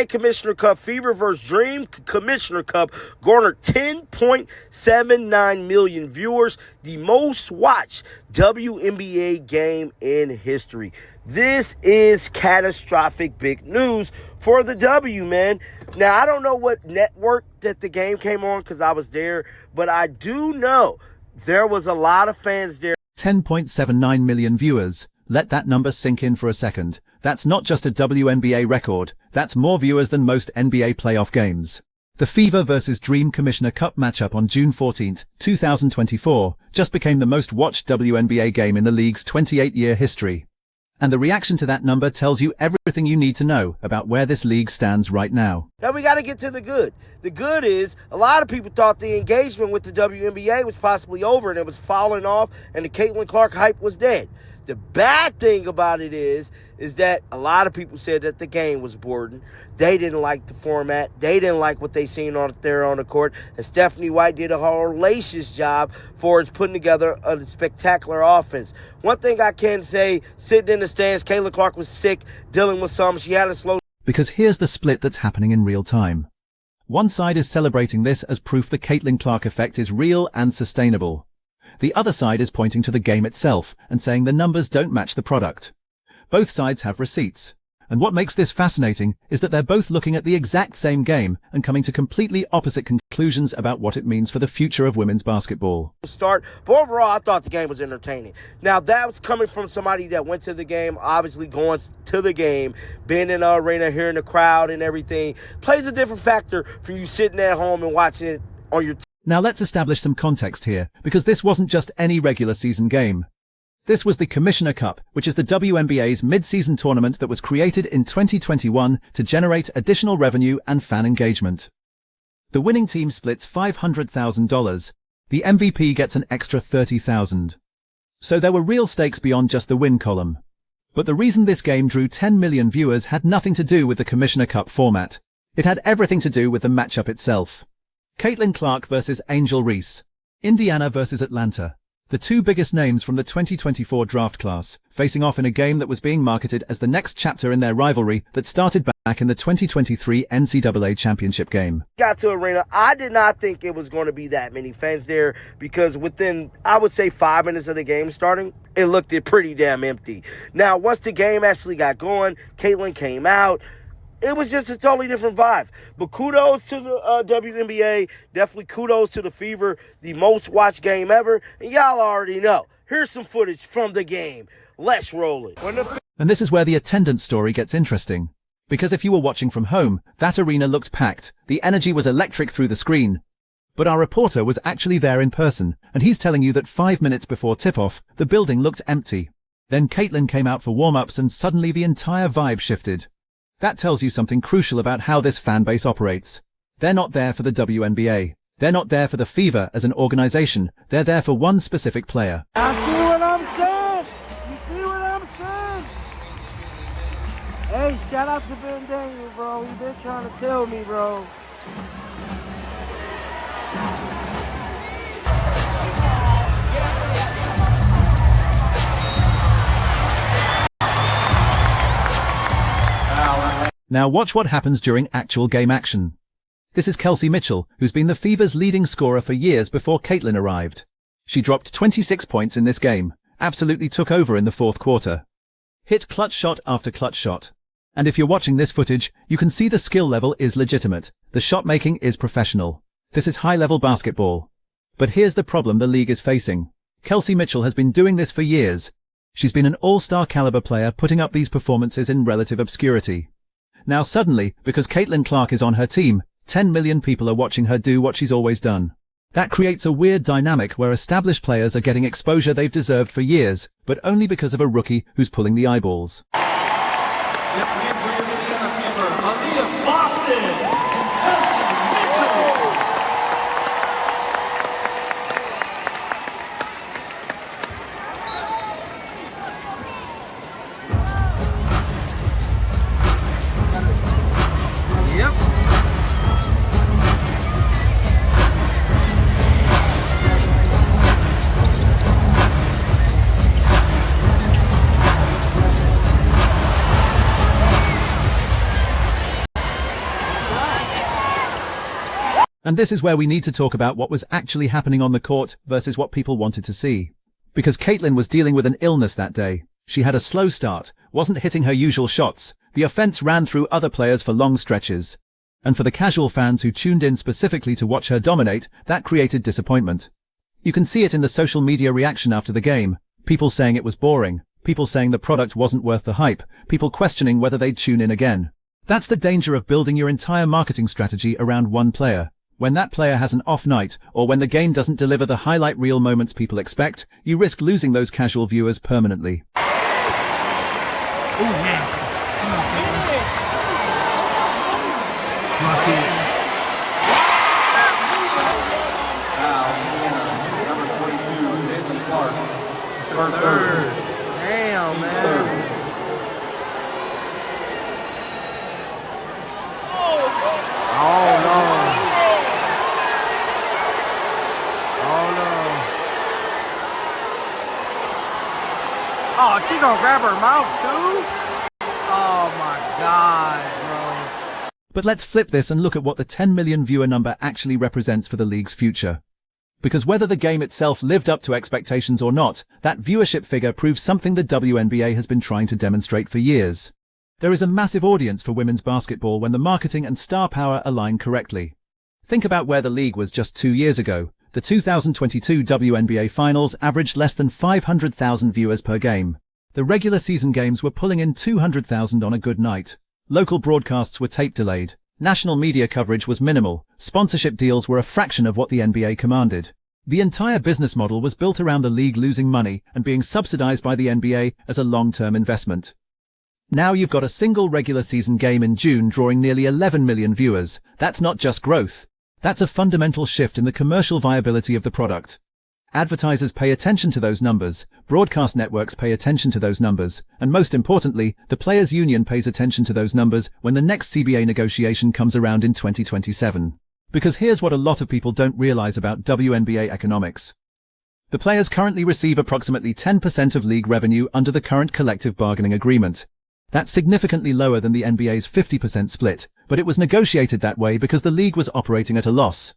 WNBA Commissioner Cup, Fever vs. Dream Commissioner Cup, garnered 10.79 million viewers, the most watched WNBA game in history. This is catastrophic big news for the W, man. Now, I don't know what network that the game came on because I was there, but I do know there was a lot of fans there. 10.79 million viewers. Let that number sink in for a second. That's not just a WNBA record, that's more viewers than most NBA playoff games. The Fever vs. Dream Commissioner Cup matchup on June 14, 2024, just became the most watched WNBA game in the league's 28-year history. And the reaction to that number tells you everything you need to know about where this league stands right now. Now we got to get to the good. The good is a lot of people thought the engagement with the WNBA was possibly over and it was falling off and the Caitlin Clark hype was dead. The bad thing about it is that a lot of people said that the game was boring. They didn't like the format. They didn't like what they seen on there on the court. And Stephanie White did a hellacious job for putting together a spectacular offense. One thing I can say, sitting in the stands, Caitlin Clark was sick, dealing with something. She had a slow... Because here's the split that's happening in real time. One side is celebrating this as proof the Caitlin Clark effect is real and sustainable. The other side is pointing to the game itself and saying the numbers don't match the product. Both sides have receipts. And what makes this fascinating is that they're both looking at the exact same game and coming to completely opposite conclusions about what it means for the future of women's basketball. But overall, I thought the game was entertaining. Now, that was coming from somebody that went to the game, obviously going to the game, being in the arena, hearing the crowd and everything, plays a different factor from you sitting at home and watching it on your Now let's establish some context here, because this wasn't just any regular season game. This was the Commissioner Cup, which is the WNBA's mid-season tournament that was created in 2021 to generate additional revenue and fan engagement. The winning team splits $500,000. The MVP gets an extra $30,000. So there were real stakes beyond just the win column. But the reason this game drew 10 million viewers had nothing to do with the Commissioner Cup format. It had everything to do with the matchup itself. Caitlin Clark versus Angel Reese. Indiana versus Atlanta. The two biggest names from the 2024 draft class, facing off in a game that was being marketed as the next chapter in their rivalry that started back in the 2023 NCAA championship game. Got to arena. I did not think it was going to be that many fans there because within, I would say, 5 minutes of the game starting, it looked pretty damn empty. Now, once the game actually got going, Caitlin came out. It was just a totally different vibe. But kudos to the WNBA. Definitely kudos to the Fever. The most watched game ever. And y'all already know. Here's some footage from the game. Let's roll it. And this is where the attendance story gets interesting. Because if you were watching from home, that arena looked packed. The energy was electric through the screen. But our reporter was actually there in person. And he's telling you that 5 minutes before tip-off, the building looked empty. Then Caitlin came out for warm-ups and suddenly the entire vibe shifted. That tells you something crucial about how this fan base operates. They're not there for the WNBA. They're not there for the Fever as an organization. They're there for one specific player. I see what I'm saying. You see what I'm saying? Hey, shout out to Ben Daniel, bro. He been trying to tell me, bro. Now watch what happens during actual game action. This is Kelsey Mitchell, who's been the Fever's leading scorer for years before Caitlin arrived. She dropped 26 points in this game, absolutely took over in the fourth quarter. Hit clutch shot after clutch shot. And if you're watching this footage, you can see the skill level is legitimate. The shot making is professional. This is high-level basketball. But here's the problem the league is facing. Kelsey Mitchell has been doing this for years. She's been an all-star caliber player putting up these performances in relative obscurity. Now suddenly, because Caitlin Clark is on her team, 10 million people are watching her do what she's always done. That creates a weird dynamic where established players are getting exposure they've deserved for years, but only because of a rookie who's pulling the eyeballs. And this is where we need to talk about what was actually happening on the court versus what people wanted to see. Because Caitlin was dealing with an illness that day. She had a slow start, wasn't hitting her usual shots. The offense ran through other players for long stretches. And for the casual fans who tuned in specifically to watch her dominate, that created disappointment. You can see it in the social media reaction after the game. People saying it was boring. People saying the product wasn't worth the hype. People questioning whether they'd tune in again. That's the danger of building your entire marketing strategy around one player. When that player has an off night, or when the game doesn't deliver the highlight reel moments people expect, you risk losing those casual viewers permanently. Ooh, nasty. Come on, Caitlin. Rock it. Number 22, Caitlin Clark. Third. Damn, man. Oh, no. Oh, no. Oh, she gonna grab her mouth, too? Oh, my God, bro. But let's flip this and look at what the 10 million viewer number actually represents for the league's future. Because whether the game itself lived up to expectations or not, that viewership figure proves something the WNBA has been trying to demonstrate for years. There is a massive audience for women's basketball when the marketing and star power align correctly. Think about where the league was just 2 years ago. The 2022 WNBA Finals averaged less than 500,000 viewers per game. The regular season games were pulling in 200,000 on a good night. Local broadcasts were tape delayed. National media coverage was minimal. Sponsorship deals were a fraction of what the NBA commanded. The entire business model was built around the league losing money and being subsidized by the NBA as a long-term investment. Now you've got a single regular season game in June drawing nearly 11 million viewers. That's not just growth. That's a fundamental shift in the commercial viability of the product. Advertisers pay attention to those numbers, broadcast networks pay attention to those numbers, and most importantly, the Players' Union pays attention to those numbers when the next CBA negotiation comes around in 2027. Because here's what a lot of people don't realize about WNBA economics. The players currently receive approximately 10% of league revenue under the current collective bargaining agreement. That's significantly lower than the NBA's 50% split, but it was negotiated that way because the league was operating at a loss.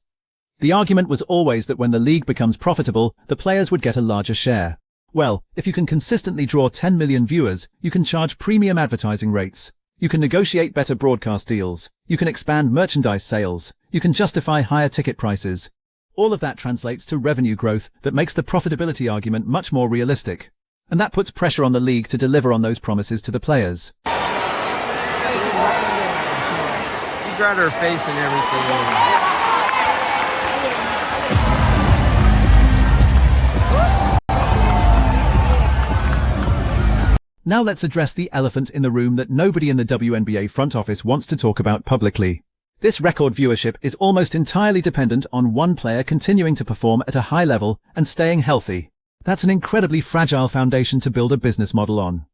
The argument was always that when the league becomes profitable, the players would get a larger share. Well, if you can consistently draw 10 million viewers, you can charge premium advertising rates. You can negotiate better broadcast deals. You can expand merchandise sales. You can justify higher ticket prices. All of that translates to revenue growth that makes the profitability argument much more realistic. And that puts pressure on the league to deliver on those promises to the players. She grabbed her face and everything. Now let's address the elephant in the room that nobody in the WNBA front office wants to talk about publicly. This record viewership is almost entirely dependent on one player continuing to perform at a high level and staying healthy. That's an incredibly fragile foundation to build a business model on.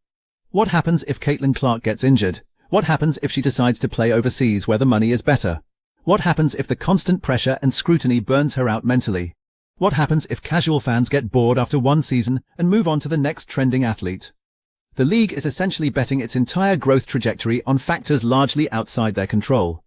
What happens if Caitlin Clark gets injured? What happens if she decides to play overseas where the money is better? What happens if the constant pressure and scrutiny burns her out mentally? What happens if casual fans get bored after one season and move on to the next trending athlete? The league is essentially betting its entire growth trajectory on factors largely outside their control.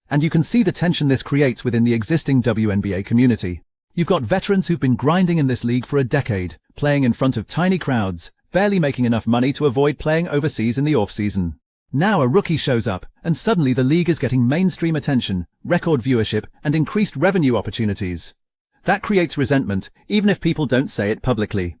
And you can see the tension this creates within the existing WNBA community. You've got veterans who've been grinding in this league for a decade, playing in front of tiny crowds, barely making enough money to avoid playing overseas in the off-season. Now a rookie shows up, and suddenly the league is getting mainstream attention, record viewership, and increased revenue opportunities. That creates resentment, even if people don't say it publicly.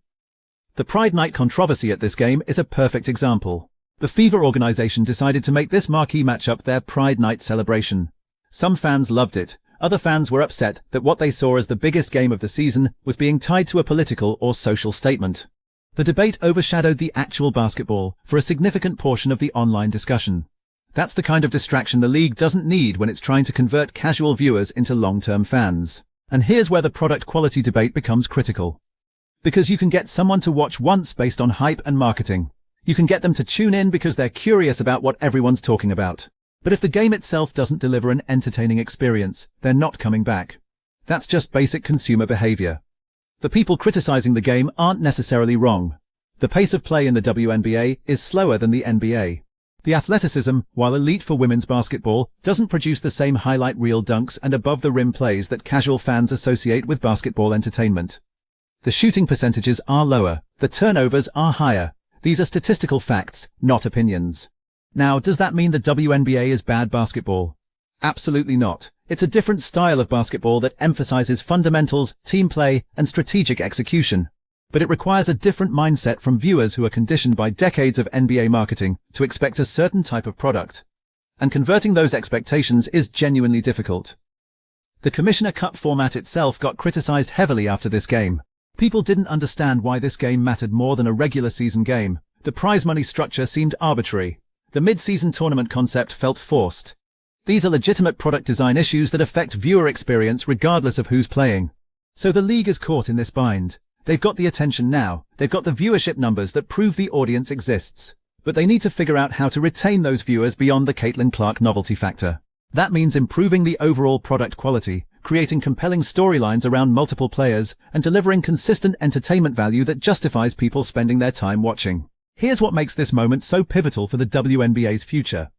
The Pride Night controversy at this game is a perfect example. The Fever organization decided to make this marquee matchup their Pride Night celebration. Some fans loved it. Other fans were upset that what they saw as the biggest game of the season was being tied to a political or social statement. The debate overshadowed the actual basketball for a significant portion of the online discussion. That's the kind of distraction the league doesn't need when it's trying to convert casual viewers into long-term fans. And here's where the product quality debate becomes critical. Because you can get someone to watch once based on hype and marketing. You can get them to tune in because they're curious about what everyone's talking about. But if the game itself doesn't deliver an entertaining experience, they're not coming back. That's just basic consumer behavior. The people criticizing the game aren't necessarily wrong. The pace of play in the WNBA is slower than the NBA. The athleticism, while elite for women's basketball, doesn't produce the same highlight reel dunks and above-the-rim plays that casual fans associate with basketball entertainment. The shooting percentages are lower, the turnovers are higher. These are statistical facts, not opinions. Now, does that mean the WNBA is bad basketball? Absolutely not. It's a different style of basketball that emphasizes fundamentals, team play, and strategic execution. But it requires a different mindset from viewers who are conditioned by decades of NBA marketing to expect a certain type of product. And converting those expectations is genuinely difficult. The Commissioner Cup format itself got criticized heavily after this game. People didn't understand why this game mattered more than a regular season game. The prize money structure seemed arbitrary. The mid-season tournament concept felt forced. These are legitimate product design issues that affect viewer experience regardless of who's playing. So the league is caught in this bind. They've got the attention now, they've got the viewership numbers that prove the audience exists. But they need to figure out how to retain those viewers beyond the Caitlin Clark novelty factor. That means improving the overall product quality, creating compelling storylines around multiple players, and delivering consistent entertainment value that justifies people spending their time watching. Here's what makes this moment so pivotal for the WNBA's future.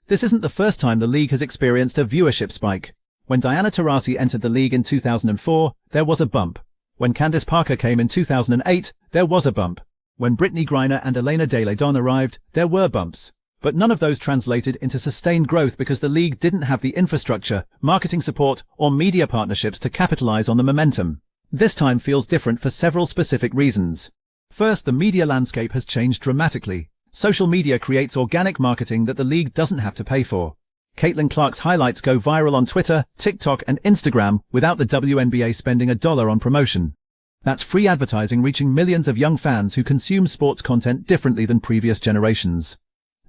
This isn't the first time the league has experienced a viewership spike. When Diana Taurasi entered the league in 2004, there was a bump. When Candace Parker came in 2008, there was a bump. When Brittany Griner and Elena De La Don arrived, there were bumps. But none of those translated into sustained growth because the league didn't have the infrastructure, marketing support, or media partnerships to capitalize on the momentum. This time feels different for several specific reasons. First, the media landscape has changed dramatically. Social media creates organic marketing that the league doesn't have to pay for. Caitlin Clark's highlights go viral on Twitter, TikTok, and Instagram without the WNBA spending $1 on promotion. That's free advertising reaching millions of young fans who consume sports content differently than previous generations.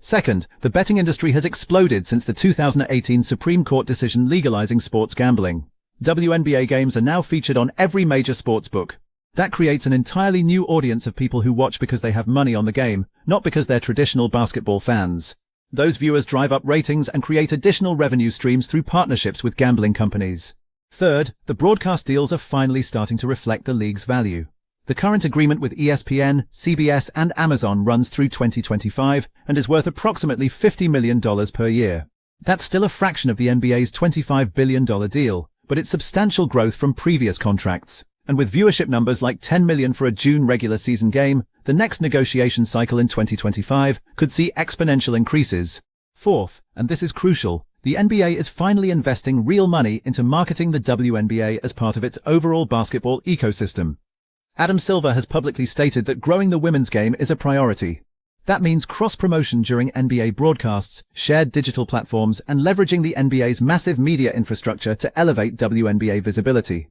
Second, the betting industry has exploded since the 2018 Supreme Court decision legalizing sports gambling. WNBA games are now featured on every major sports book. That creates an entirely new audience of people who watch because they have money on the game, not because they're traditional basketball fans. Those viewers drive up ratings and create additional revenue streams through partnerships with gambling companies. Third, the broadcast deals are finally starting to reflect the league's value. The current agreement with ESPN, CBS, and Amazon runs through 2025 and is worth approximately $50 million per year. That's still a fraction of the NBA's $25 billion deal, but it's substantial growth from previous contracts. And with viewership numbers like 10 million for a June regular season game, the next negotiation cycle in 2025 could see exponential increases. Fourth, and this is crucial, the NBA is finally investing real money into marketing the WNBA as part of its overall basketball ecosystem. Adam Silver has publicly stated that growing the women's game is a priority. That means cross-promotion during NBA broadcasts, shared digital platforms, and leveraging the NBA's massive media infrastructure to elevate WNBA visibility.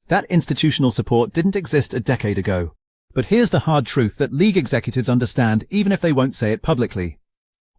That institutional support didn't exist a decade ago. But here's the hard truth that league executives understand even if they won't say it publicly.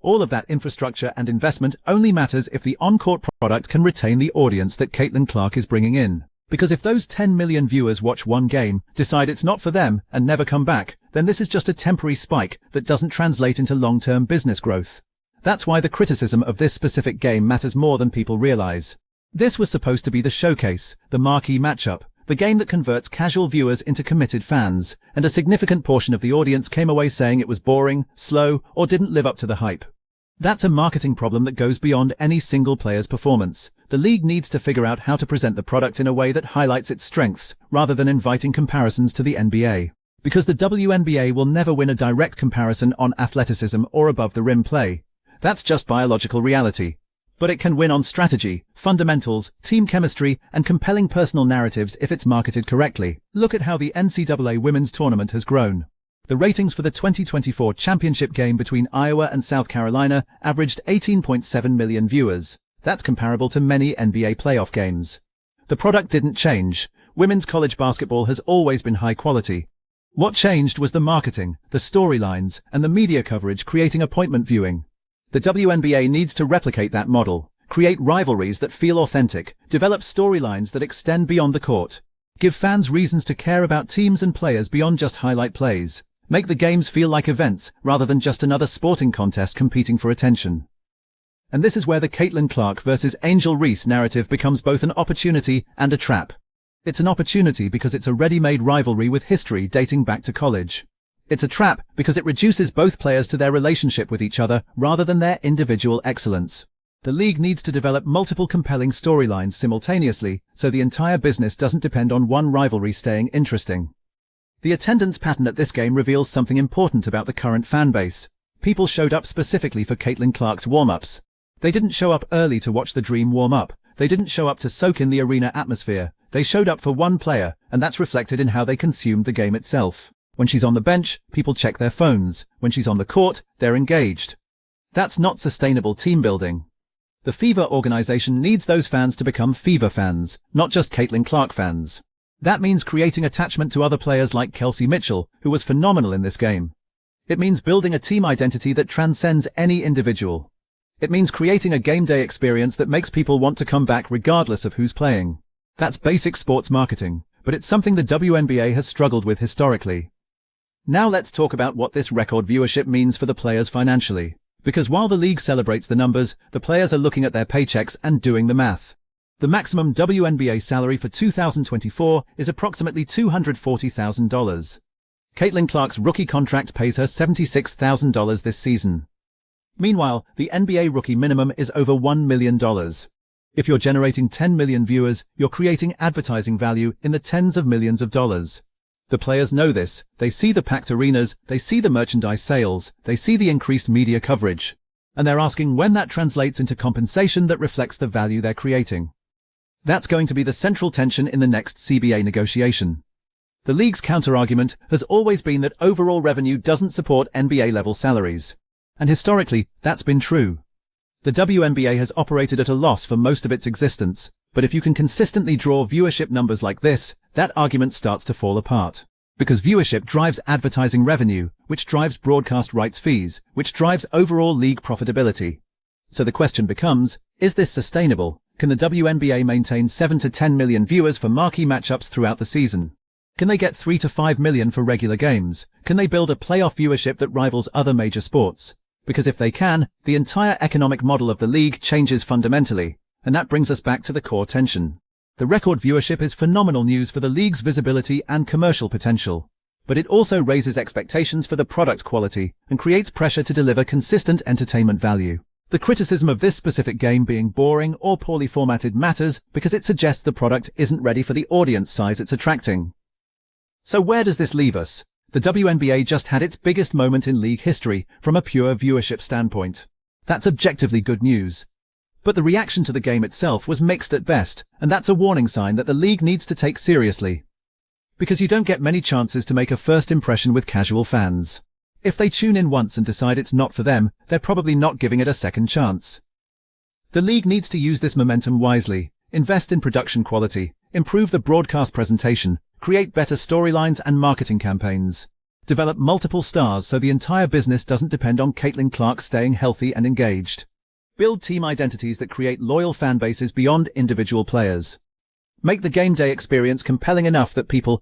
All of that infrastructure and investment only matters if the on-court product can retain the audience that Caitlin Clark is bringing in. Because if those 10 million viewers watch one game, decide it's not for them, and never come back, then this is just a temporary spike that doesn't translate into long-term business growth. That's why the criticism of this specific game matters more than people realize. This was supposed to be the showcase, the marquee matchup, the game that converts casual viewers into committed fans, and a significant portion of the audience came away saying it was boring, slow, or didn't live up to the hype. That's a marketing problem that goes beyond any single player's performance. The league needs to figure out how to present the product in a way that highlights its strengths, rather than inviting comparisons to the NBA. Because the WNBA will never win a direct comparison on athleticism or above-the-rim play. That's just biological reality. But it can win on strategy, fundamentals, team chemistry, and compelling personal narratives if it's marketed correctly. Look at how the NCAA Women's Tournament has grown. The ratings for the 2024 championship game between Iowa and South Carolina averaged 18.7 million viewers. That's comparable to many NBA playoff games. The product didn't change. Women's college basketball has always been high quality. What changed was the marketing, the storylines, and the media coverage creating appointment viewing. The WNBA needs to replicate that model, create rivalries that feel authentic, develop storylines that extend beyond the court, give fans reasons to care about teams and players beyond just highlight plays, make the games feel like events rather than just another sporting contest competing for attention. And this is where the Caitlin Clark versus Angel Reese narrative becomes both an opportunity and a trap. It's an opportunity because it's a ready-made rivalry with history dating back to college. It's a trap because it reduces both players to their relationship with each other rather than their individual excellence. The league needs to develop multiple compelling storylines simultaneously so the entire business doesn't depend on one rivalry staying interesting. The attendance pattern at this game reveals something important about the current fan base. People showed up specifically for Caitlin Clark's warm-ups. They didn't show up early to watch the Dream warm up. They didn't show up to soak in the arena atmosphere. They showed up for one player, and that's reflected in how they consumed the game itself. When she's on the bench, people check their phones. When she's on the court, they're engaged. That's not sustainable team building. The Fever organization needs those fans to become Fever fans, not just Caitlin Clark fans. That means creating attachment to other players like Kelsey Mitchell, who was phenomenal in this game. It means building a team identity that transcends any individual. It means creating a game day experience that makes people want to come back regardless of who's playing. That's basic sports marketing, but it's something the WNBA has struggled with historically. Now let's talk about what this record viewership means for the players financially. Because while the league celebrates the numbers, the players are looking at their paychecks and doing the math. The maximum WNBA salary for 2024 is approximately $240,000. Caitlin Clark's rookie contract pays her $76,000 this season. Meanwhile, the NBA rookie minimum is over $1 million. If you're generating 10 million viewers, you're creating advertising value in the tens of millions of dollars. The players know this. They see the packed arenas, they see the merchandise sales, they see the increased media coverage. And they're asking when that translates into compensation that reflects the value they're creating. That's going to be the central tension in the next CBA negotiation. The league's counter-argument has always been that overall revenue doesn't support NBA-level salaries. And historically, that's been true. The WNBA has operated at a loss for most of its existence, but if you can consistently draw viewership numbers like this, that argument starts to fall apart. Because viewership drives advertising revenue, which drives broadcast rights fees, which drives overall league profitability. So the question becomes, is this sustainable? Can the WNBA maintain 7 to 10 million viewers for marquee matchups throughout the season? Can they get 3 to 5 million for regular games? Can they build a playoff viewership that rivals other major sports? Because if they can, the entire economic model of the league changes fundamentally. And that brings us back to the core tension. The record viewership is phenomenal news for the league's visibility and commercial potential. But it also raises expectations for the product quality and creates pressure to deliver consistent entertainment value. The criticism of this specific game being boring or poorly formatted matters because it suggests the product isn't ready for the audience size it's attracting. So where does this leave us? The WNBA just had its biggest moment in league history from a pure viewership standpoint. That's objectively good news. But the reaction to the game itself was mixed at best, and that's a warning sign that the league needs to take seriously. Because you don't get many chances to make a first impression with casual fans. If they tune in once and decide it's not for them, they're probably not giving it a second chance. The league needs to use this momentum wisely, invest in production quality, improve the broadcast presentation, create better storylines and marketing campaigns, develop multiple stars so the entire business doesn't depend on Caitlin Clark staying healthy and engaged, build team identities that create loyal fan bases beyond individual players, make the game day experience compelling enough that people